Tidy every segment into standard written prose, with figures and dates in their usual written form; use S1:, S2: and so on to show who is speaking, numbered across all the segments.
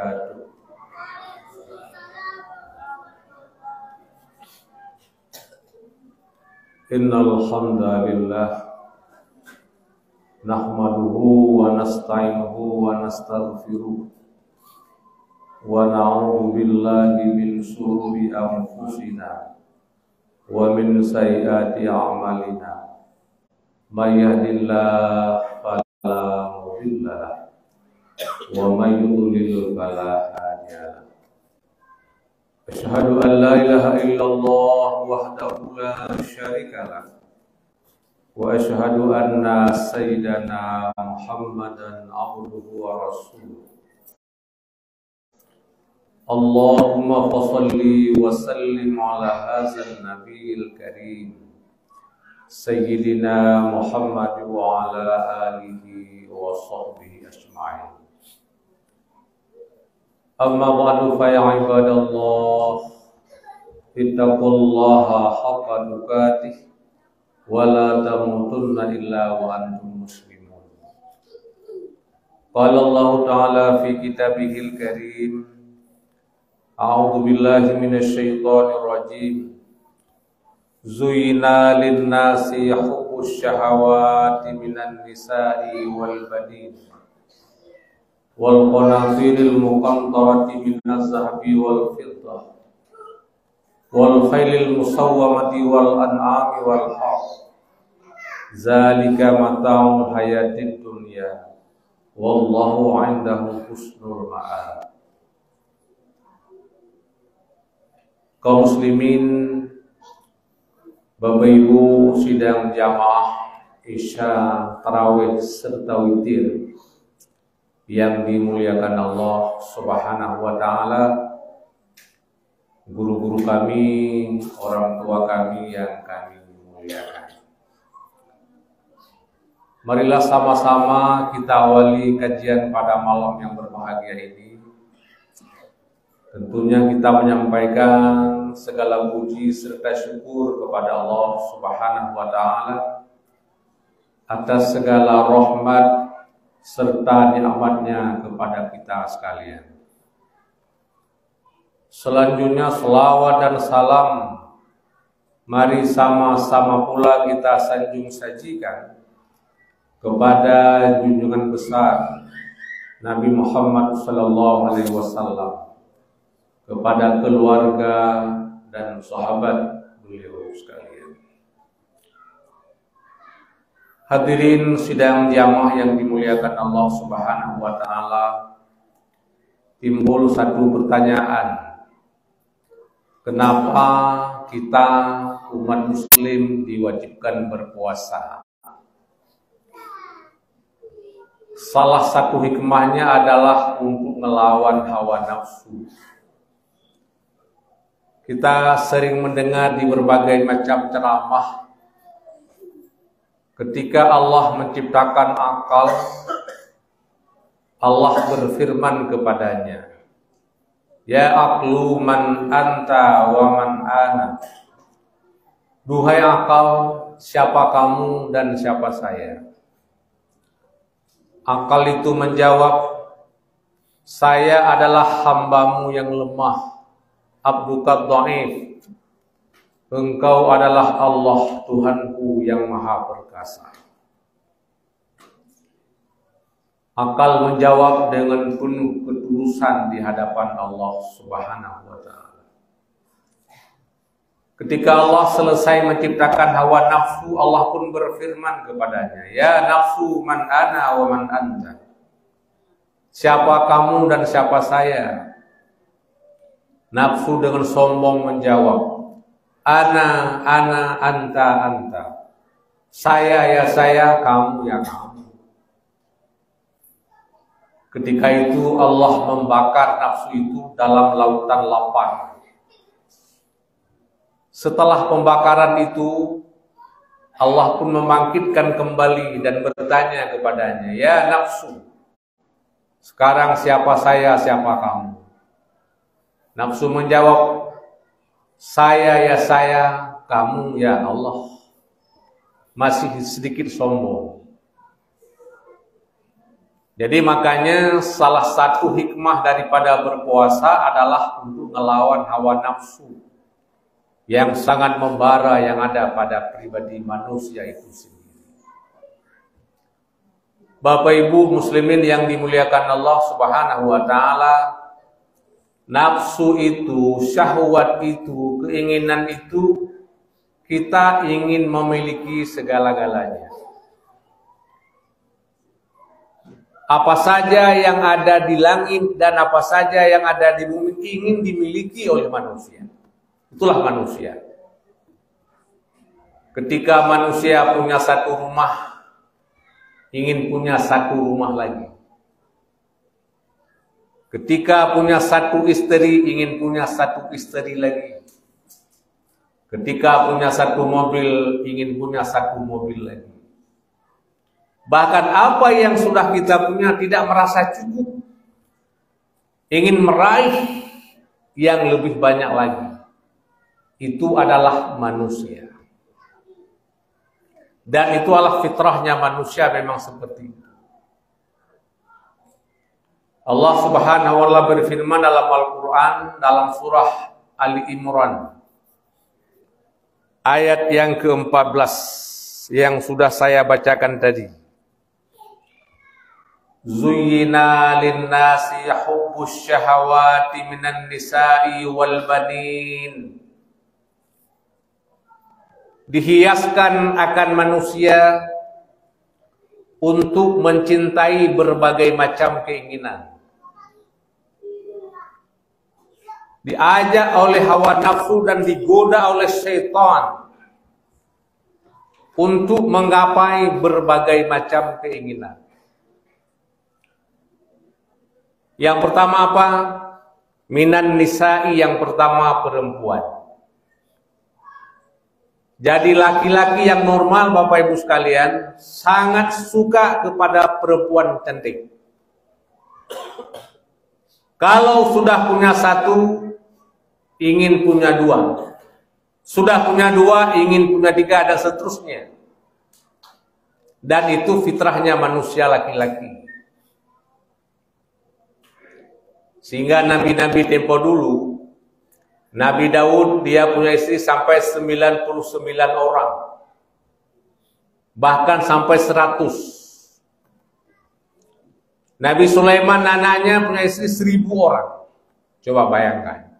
S1: wabarakatuh. Innal hamdalillah nahmaduhu wa nasta'inuhu wa nastaghfiruh wa na'udzu billahi min shururi anfusina wa min sayyiati a'malina. May yahdihillahu fala mudilla lahu wa may yudlil fala hadiya lahu. Asyhadu an la ilaha illallah wahdahu la syarika lahu wa asyhadu anna sayyidana Muhammadan abduhu wa rasuluh. Allahumma shalli wa sallim ala hadzal nabiyil karim sayyidina Muhammad wa ala alihi wa sahbihi ajma'in. Amma ba'du fa ya ibadallah ittaqullaha haqqa tuqatih wa la tamutunna illa wa antum muslimun. Qala Allah ta'ala fi kitabihil karim, a'udzu billahi minasy syaithanir rajim. Zuyyina lin-nasi hubbus syahawati minan nisa'i wal banin wal qanatiril muqantarati minaz zahabi wal fiddah wal khailil musawwamati wal an'ami wal harth. Zalika mata'ul hayatid dunya wallahu 'indahu husnul ma'ab. Kaum muslimin, Bapak Ibu sidang jamaah Isya, Tarawih serta Witir yang dimuliakan Allah Subhanahu wa taala, guru-guru kami, orang tua kami yang kami muliakan. Marilah sama-sama kita awali kajian pada malam yang berbahagia ini. Tentunya kita menyampaikan segala puji serta syukur kepada Allah Subhanahu wa taala atas segala rahmat serta nikmatnya kepada kita sekalian. Selanjutnya selawat dan salam mari sama-sama pula kita sanjung sajikan kepada junjungan besar Nabi Muhammad sallallahu alaihi wasallam, kepada keluarga dan sahabat beliau sekalian. Hadirin sidang jamaah yang dimuliakan Allah Subhanahu wa taala, timbul satu pertanyaan. Kenapa kita umat muslim diwajibkan berpuasa? Salah satu hikmahnya adalah untuk melawan hawa nafsu. Kita sering mendengar di berbagai macam ceramah, ketika Allah menciptakan akal, Allah berfirman kepadanya, "Ya aqlu man anta wa man ana." Duhai akal, siapa kamu dan siapa saya? Akal itu menjawab, saya adalah hambamu yang lemah, abduka dhaif. Engkau adalah Allah Tuhanku yang maha perkasa. Akal menjawab dengan penuh ketulusan di hadapan Allah Subhanahu wa taala. Ketika Allah selesai menciptakan hawa nafsu, Allah pun berfirman kepadanya, "Ya nafsu man ana wa man anta." Siapa kamu dan siapa saya? Nafsu dengan sombong menjawab, "Ana, anta, anta." Saya ya saya, kamu ya kamu. Ketika itu Allah membakar nafsu itu dalam lautan lapar. Setelah pembakaran itu, Allah pun membangkitkan kembali dan bertanya kepadanya, "Ya nafsu, sekarang siapa saya, siapa kamu?" Nafsu menjawab, "Saya ya saya, kamu ya Allah." Masih sedikit sombong. Jadi makanya salah satu hikmah daripada berpuasa adalah untuk melawan hawa nafsu yang sangat membara yang ada pada pribadi manusia itu sendiri. Bapak Ibu muslimin yang dimuliakan Allah Subhanahu wa taala, nafsu itu, syahwat itu, keinginan itu, kita ingin memiliki segala-galanya. Apa saja yang ada di langit dan apa saja yang ada di bumi ingin dimiliki oleh manusia. Itulah manusia. Ketika manusia punya satu rumah, ingin punya satu rumah lagi. Ketika punya satu istri, ingin punya satu istri lagi. Ketika punya satu mobil, ingin punya satu mobil lagi. Bahkan apa yang sudah kita punya tidak merasa cukup. Ingin meraih yang lebih banyak lagi. Itu adalah manusia. Dan itu adalah fitrahnya manusia memang seperti itu. Allah Subhanahu wa taala berfirman dalam Al-Quran, dalam surah Ali Imran. Ayat yang ke-14 yang sudah saya bacakan tadi. Zuyyina lin-nasi hubbus syahawati minan nisa'i wal banin. Dihiaskan akan manusia untuk mencintai berbagai macam keinginan. Diajak oleh hawa nafsu dan digoda oleh syaitan untuk menggapai berbagai macam keinginan. Yang pertama apa? Minan nisa'i, yang pertama perempuan. Jadi laki-laki yang normal Bapak Ibu sekalian sangat suka kepada perempuan cantik. Kalau sudah punya satu, ingin punya dua. Sudah punya dua, ingin punya tiga, dan seterusnya. Dan itu fitrahnya manusia laki-laki. Sehingga nabi-nabi tempo dulu, Nabi Daud dia punya istri sampai 99 orang. Bahkan sampai 100. Nabi Sulaiman anaknya punya istri 1000 orang. Coba bayangkan.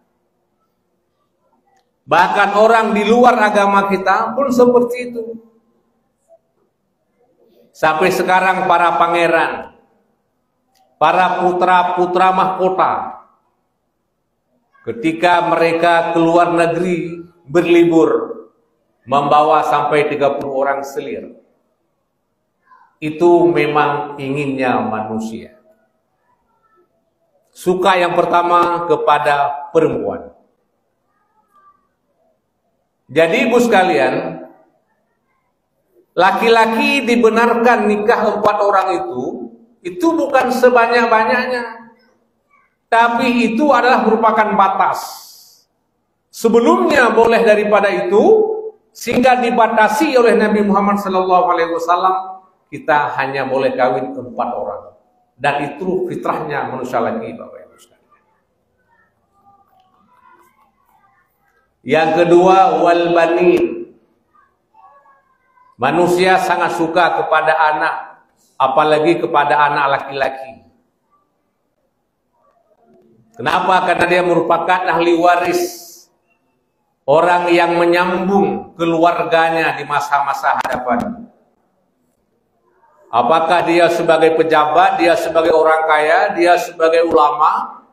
S1: Bahkan orang di luar agama kita pun seperti itu. Sampai sekarang para pangeran, para putra-putra mahkota, ketika mereka keluar negeri berlibur, membawa sampai 30 orang selir. Itu memang inginnya manusia. Suka yang pertama kepada perempuan. Jadi ibu sekalian, laki-laki dibenarkan nikah 4 orang itu bukan sebanyak-banyaknya. Tapi itu adalah merupakan batas. Sebelumnya boleh daripada itu, sehingga dibatasi oleh Nabi Muhammad SAW, kita hanya boleh kawin 4 orang. Dan itu fitrahnya manusia lagi, Bapak Ibu sekalian. Yang kedua, wal banin. Manusia sangat suka kepada anak, apalagi kepada anak laki-laki. Kenapa? Karena dia merupakan ahli waris, orang yang menyambung keluarganya di masa-masa hadapan. Apakah dia sebagai pejabat, dia sebagai orang kaya, dia sebagai ulama,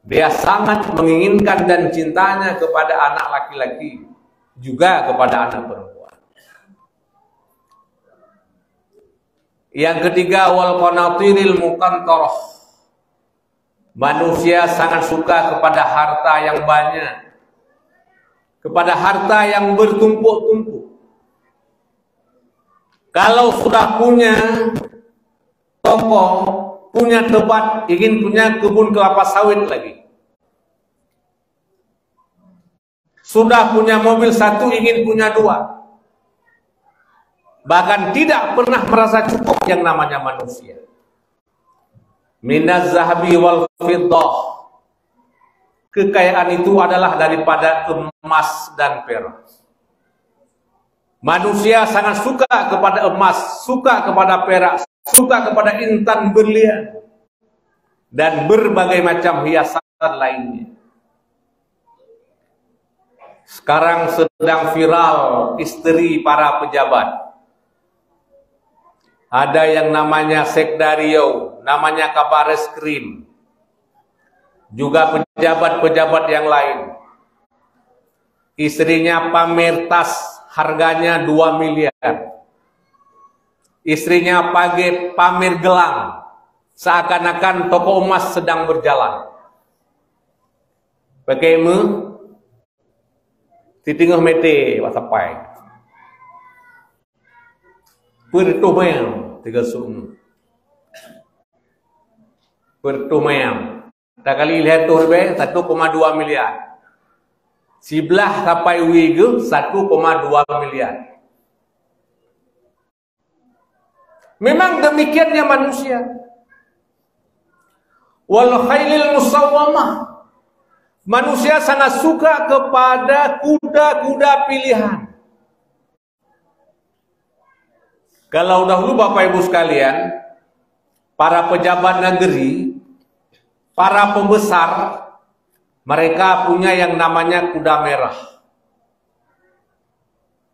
S1: dia sangat menginginkan dan cintanya kepada anak laki-laki, juga kepada anak perempuan. Yang ketiga, wal qanatiril muqantarah. Manusia sangat suka kepada harta yang banyak, kepada harta yang bertumpuk-tumpuk. Kalau sudah punya toko, punya tempat, ingin punya kebun kelapa sawit lagi. Sudah punya mobil 1, ingin punya 2. Bahkan tidak pernah merasa cukup yang namanya manusia. minaz zahabi wal fiddah. Kekayaan itu adalah daripada emas dan perak. Manusia sangat suka kepada emas, suka kepada perak, suka kepada intan berlian, dan berbagai macam hiasan lainnya. Sekarang sedang viral istri para pejabat. Ada yang namanya Sekda Riau, namanya Kabareskrim, juga pejabat-pejabat yang lain. Istrinya pamer tas, harganya 2 miliar. Istrinya pamer gelang, seakan-akan toko emas sedang berjalan. Bagaimana? Di tengah mete wasapai. Pertumem 300. Pertumem. Tak kali lihat tu be 1,2 miliar. Sebelah sampai wigu 1,2 miliar. Memang demikiannya manusia. Wal khailil musawwamah. Manusia sangat suka kepada kuda-kuda pilihan. Kalau dahulu Bapak Ibu sekalian, para pejabat negeri, para pembesar, mereka punya yang namanya kuda merah.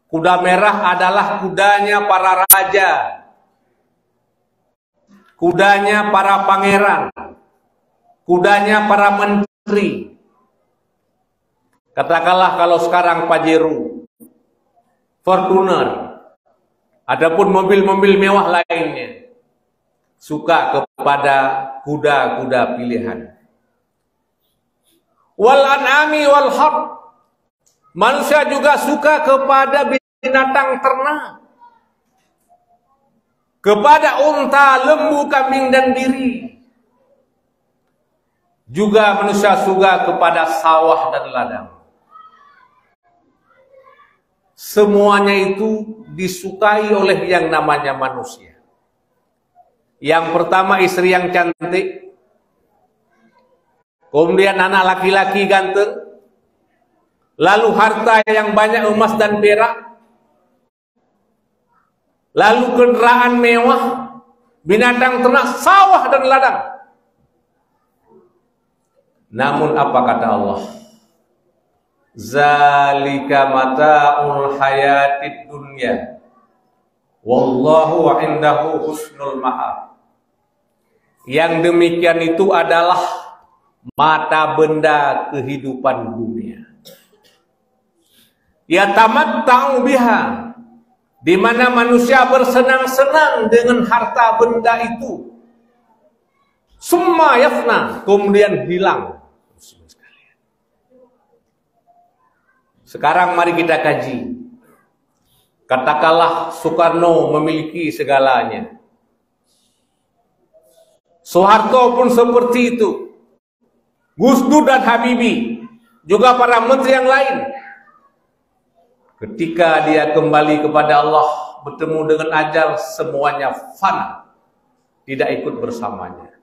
S1: Kuda merah adalah kudanya para raja, kudanya para pangeran, kudanya para menteri. Katakanlah kalau sekarang Pajero, Fortuner, ataupun mobil-mobil mewah lainnya, suka kepada kuda-kuda pilihan. Wal an'ami wal harb. Manusia juga suka kepada binatang ternak, kepada unta, lembu, kambing dan biri. Juga manusia suka kepada sawah dan ladang. Semuanya itu disukai oleh yang namanya manusia. Yang pertama istri yang cantik, kemudian anak laki-laki ganteng, lalu harta yang banyak emas dan perak, lalu kendaraan mewah, binatang ternak, sawah dan ladang. Namun apa kata Allah? Zalika mata'ul hayatid dunya wallahu indahu husnul ma'ab. Yang demikian itu adalah mata benda kehidupan dunia. Ya tamatta'u biha, di mana manusia bersenang-senang dengan harta benda itu. Summa yafna, kemudian hilang. Sekarang mari kita kaji. Katakanlah Soekarno memiliki segalanya. Soeharto pun seperti itu. Gus Dur dan Habibie, juga para menteri yang lain. Ketika dia kembali kepada Allah, bertemu dengan ajal, semuanya fana, tidak ikut bersamanya.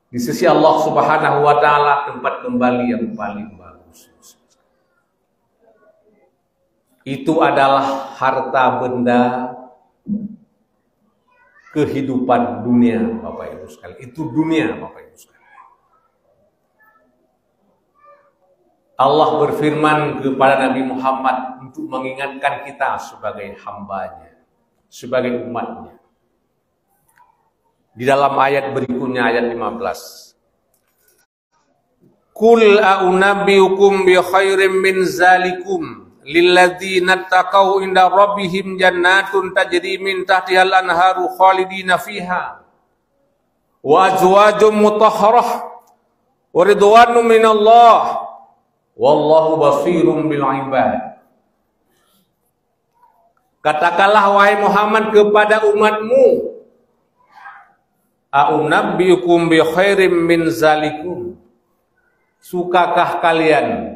S1: Di sisi Allah Subhanahu wa taala tempat kembali yang paling bagus. Itu adalah harta benda kehidupan dunia, Bapak Ibu sekalian. Itu dunia, Bapak Ibu sekalian. Allah berfirman kepada Nabi Muhammad untuk mengingatkan kita sebagai hambanya, sebagai umatnya. Di dalam ayat berikutnya, ayat 15. Qul a'unabbiukum bi khairim min zalikum lilladzina taqau inda rabbihim jannatun tajri min tahtihal anharu khalidina fiha wa azwajum mutahharah wa ridwanun minallah wallahu basirum bil ibad. Katakanlah wahai Muhammad kepada umatmu, a'unabbiukum bi khairim min zalikum, sukakah kalian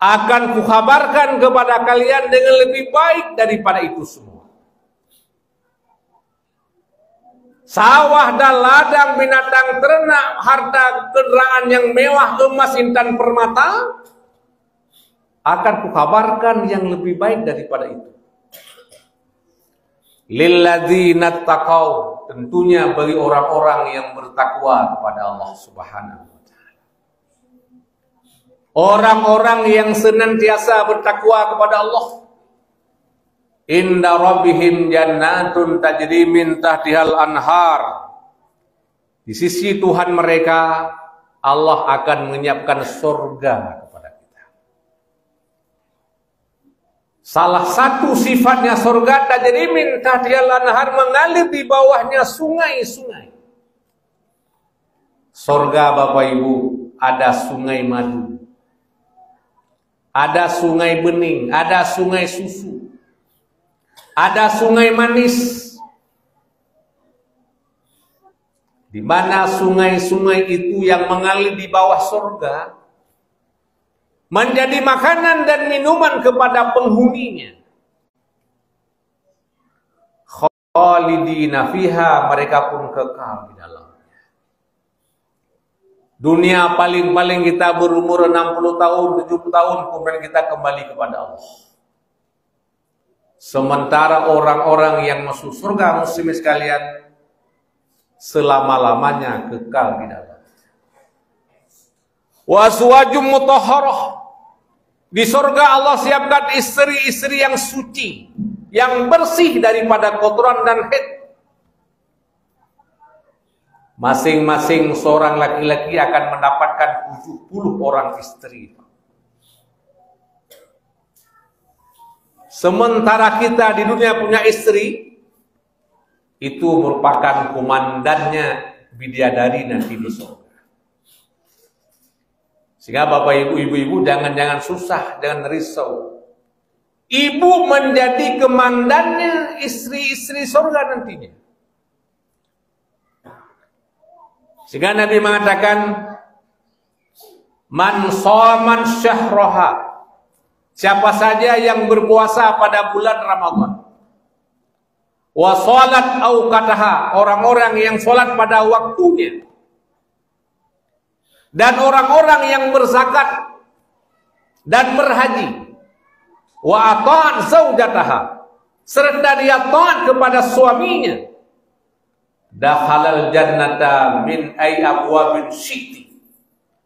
S1: akan kukabarkan kepada kalian dengan lebih baik daripada itu semua? sawah dan ladang, binatang ternak, harta kendaraan yang mewah, emas, intan, permata, akan kukabarkan yang lebih baik daripada itu. Lilladzina taqau, tentunya bagi orang-orang yang bertakwa kepada Allah Subhanahu wa taala. Orang-orang yang senantiasa bertakwa kepada Allah. Inda rabbihim jannatun tajri min tahtihal anhar. Di sisi Tuhan mereka, Allah akan menyiapkan surga kepada kita. Salah satu sifatnya surga tajri min tahtihal anhar, mengalir di bawahnya sungai-sungai. Surga Bapak Ibu, ada sungai madu, ada sungai bening, ada sungai susu, ada sungai manis, di mana sungai-sungai itu yang mengalir di bawah surga menjadi makanan dan minuman kepada penghuninya. Khalidina fiha, mereka pun kekal di dalamnya. Dunia paling-paling kita berumur 60 tahun, 70 tahun, kemudian kita kembali kepada Allah. Sementara orang-orang yang masuk surga, muslimin sekalian, selama-lamanya kekal di dalam. Wa azwajum mutahharah, di surga Allah siapkan istri-istri yang suci, yang bersih daripada kotoran dan haid. Masing-masing seorang laki-laki akan mendapatkan 70 orang istri. Sementara kita di dunia punya istri, itu merupakan komandannya bidadari nanti di surga. Sehingga Bapak Ibu, ibu-ibu jangan susah, jangan risau. Ibu menjadi komandannya istri-istri surga nantinya. Sehingga Nabi mengatakan, man shaman syahraha, siapa saja yang berpuasa pada bulan Ramadan, wa salat auqataha, orang-orang yang salat pada waktunya, dan orang-orang yang berzakat dan berhaji, wa ata'at zaujataha, serta dia taat kepada suaminya, dakhalal jannata min ay abwabin syi'ti,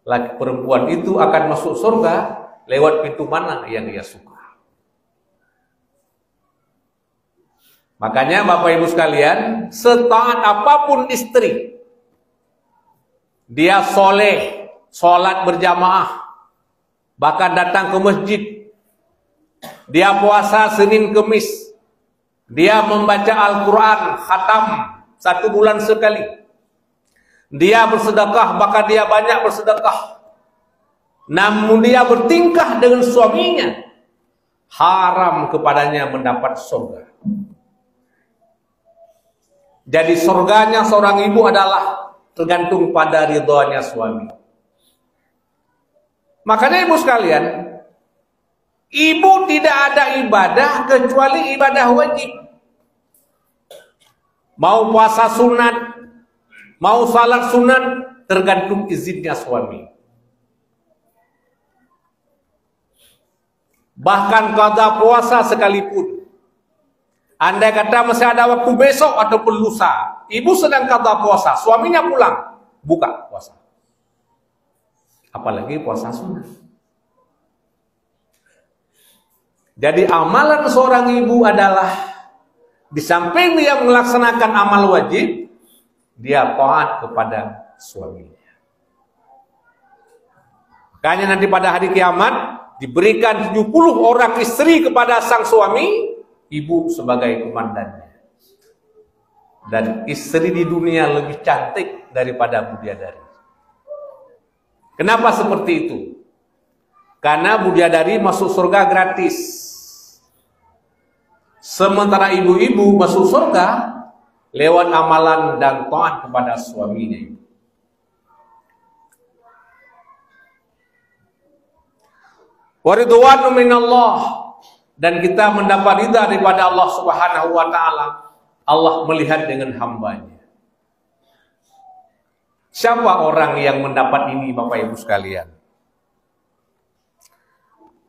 S1: laki perempuan itu akan masuk surga lewat pintu mana yang dia suka. Makanya Bapak Ibu sekalian, setaat apapun istri, dia soleh, sholat berjamaah, bahkan datang ke masjid, dia puasa Senin Kemis, dia membaca Al-Quran khatam 1 bulan sekali, dia bersedekah, bahkan dia banyak bersedekah, namun dia bertingkah dengan suaminya, haram kepadanya mendapat surga. Jadi surganya seorang ibu adalah tergantung pada ridhonya suami. Makanya ibu sekalian, ibu tidak ada ibadah kecuali ibadah wajib. Mau puasa sunat, mau salat sunat, tergantung izinnya suami. Bahkan qada puasa sekalipun, andai kata masih ada waktu besok ataupun lusa, ibu sedang qada puasa, suaminya pulang, buka puasa. Apalagi puasa sunat. Jadi amalan seorang ibu adalah, di samping dia melaksanakan amal wajib, dia taat kepada suaminya. Makanya nanti pada hari kiamat diberikan 70 orang istri kepada sang suami, ibu sebagai komandannya. Dan istri di dunia lebih cantik daripada bidadari. Kenapa seperti itu? Karena bidadari masuk surga gratis. Sementara ibu-ibu masuk surga lewat amalan dan taat kepada suaminya. Waridwanu minallah, dan kita mendapat ridha daripada Allah Subhanahu wa taala. Allah melihat dengan hambanya. Siapa orang yang mendapat ini, Bapak Ibu sekalian?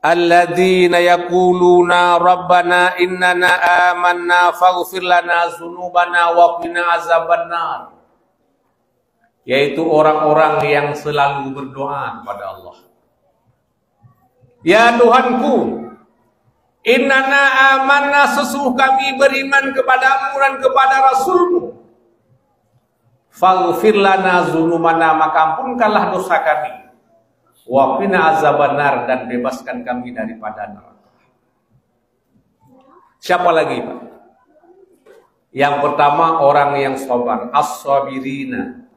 S1: Alladzina yaquluna rabbana innana amanna faghfir lana dzunubana wa qina azabannar. Yaitu orang-orang yang selalu berdoa kepada Allah. Ya Tuhanku, innana amanna, sesungguh kami beriman kepadamu dan kepada Rasulmu. Faghfir lana dzunubana, maka ampunkanlah dosa kami. Wa qina azabannar, dan bebaskan kami daripada neraka. Siapa lagi, Pak? Yang pertama orang yang sabar, as-sabirina,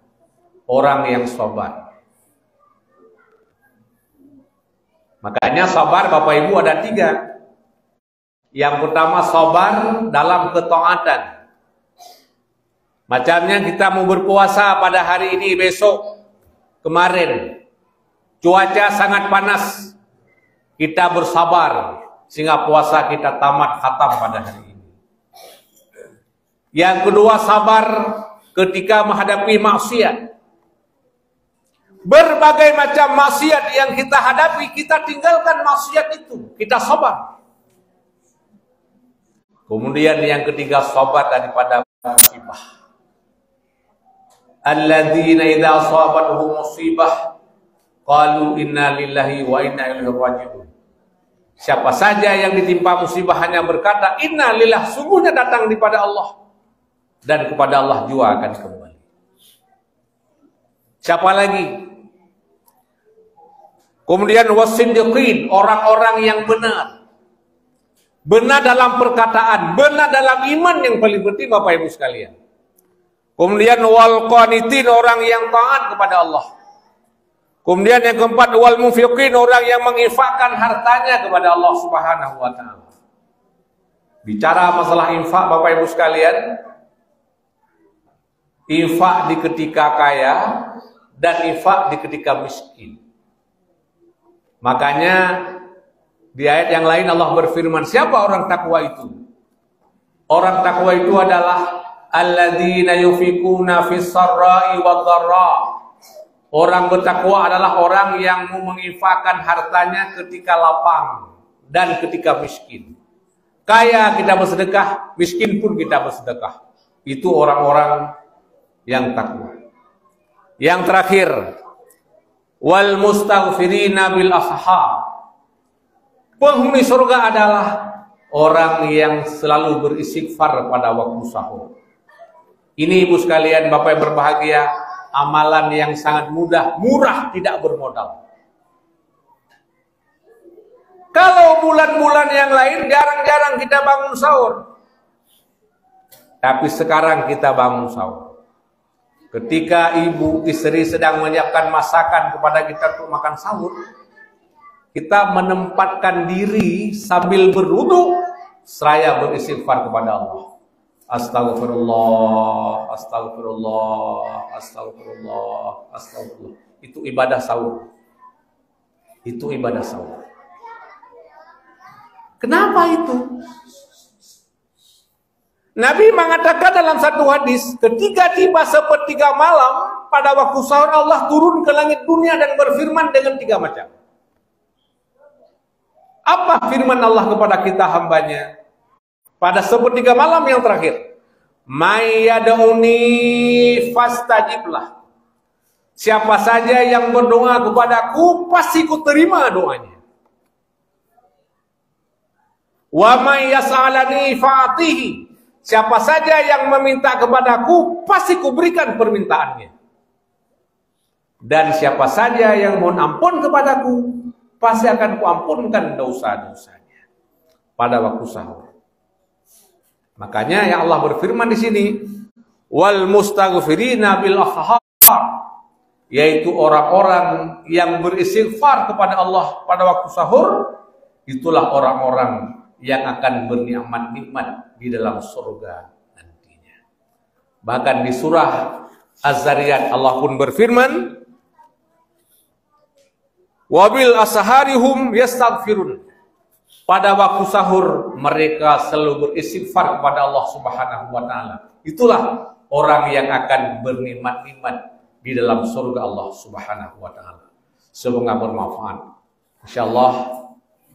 S1: orang yang sabar. Makanya sabar, Bapak Ibu, ada 3. Yang pertama sabar dalam ketaatan. Macamnya kita mau berpuasa pada hari ini, besok, kemarin cuaca sangat panas, kita bersabar sehingga puasa kita tamat khatam pada hari ini. Yang kedua sabar ketika menghadapi maksiat. Berbagai macam maksiat yang kita hadapi, kita tinggalkan maksiat itu, kita sabar. Kemudian yang ketiga sabar daripada musibah. Alladzina idza asabatuhum musibah qalu inna lillahi wa inna ilaihi raji'un. Siapa saja yang ditimpa musibah hanya berkata inna lillah, sungguhnya datang daripada Allah dan kepada Allah juga akan kembali. Siapa lagi? Kemudian wasindiqin, orang-orang yang benar. Benar dalam perkataan, benar dalam iman, yang paling penting Bapak Ibu sekalian. Kemudian wal qanitin, orang yang taat kepada Allah. Kemudian yang keempat wal munfiqin, orang yang menginfakkan hartanya kepada Allah Subhanahu wa taala. Bicara masalah infak, Bapak Ibu sekalian, infak di ketika kaya dan infak di ketika miskin. Makanya di ayat yang lain Allah berfirman, siapa orang takwa itu? Orang takwa itu adalah alladzina yufikuna fis sarra'i wad dharra. Orang bertakwa adalah orang yang menginfakkan hartanya ketika lapang dan ketika miskin. Kaya kita bersedekah, miskin pun kita bersedekah. Itu orang-orang yang takwa. Yang terakhir, wal mustaghfirina bil ashar. Penghuni surga adalah orang yang selalu beristighfar pada waktu sahur. Ini Ibu sekalian, Bapak yang berbahagia, amalan yang sangat mudah, murah, tidak bermodal. Kalau bulan-bulan yang lain jarang-jarang kita bangun sahur. Tapi sekarang kita bangun sahur. Ketika ibu istri sedang menyiapkan masakan kepada kita untuk makan sahur, kita menempatkan diri sambil berwudu seraya beristighfar kepada Allah. Astagfirullah, astagfirullah, astagfirullah, astagfirullah. Itu ibadah sahur. Itu ibadah sahur. Kenapa itu? Nabi mengatakan dalam satu hadis, ketika tiba sepertiga malam pada waktu sahur, Allah turun ke langit dunia dan berfirman dengan 3 macam. Apa firman Allah kepada kita hambanya pada sepertiga malam yang terakhir? May yad'uni fastajiblah. Siapa saja yang berdoa kepadaku, pasti ku terima doanya. Wa may yas'alani fa'atihi. Siapa saja yang meminta kepadaku, pasti kuberikan permintaannya. Dan siapa saja yang mohon ampun kepadaku, pasti akan kuampunkan dosa-dosanya pada waktu sahur. Makanya ya Allah berfirman di sini, wal mustaghfirina bil ashar, yaitu orang-orang yang beristighfar kepada Allah pada waktu sahur, itulah orang-orang yang akan bernikmat-nikmat di dalam surga nantinya. Bahkan di surah Az-Zariyat Allah pun berfirman, wabil asharihum yastaghfirun. Pada waktu sahur mereka selalu beristighfar kepada Allah Subhanahu wa taala. Itulah orang yang akan bernikmat-nikmat di dalam surga Allah Subhanahu wa taala. Semoga bermanfaat. Insyaallah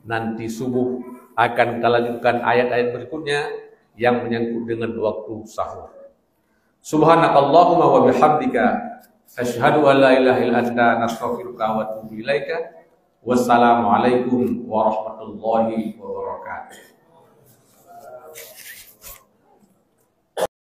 S1: nanti subuh akan kita lanjutkan ayat-ayat berikutnya yang menyangkut dengan waktu sahur. Subhanakallahumma wa bihamdika asyhadu an la ilaha illa anta nastaghfiruka wa atubu ilaika. Wassalamualaikum warahmatullahi wabarakatuh.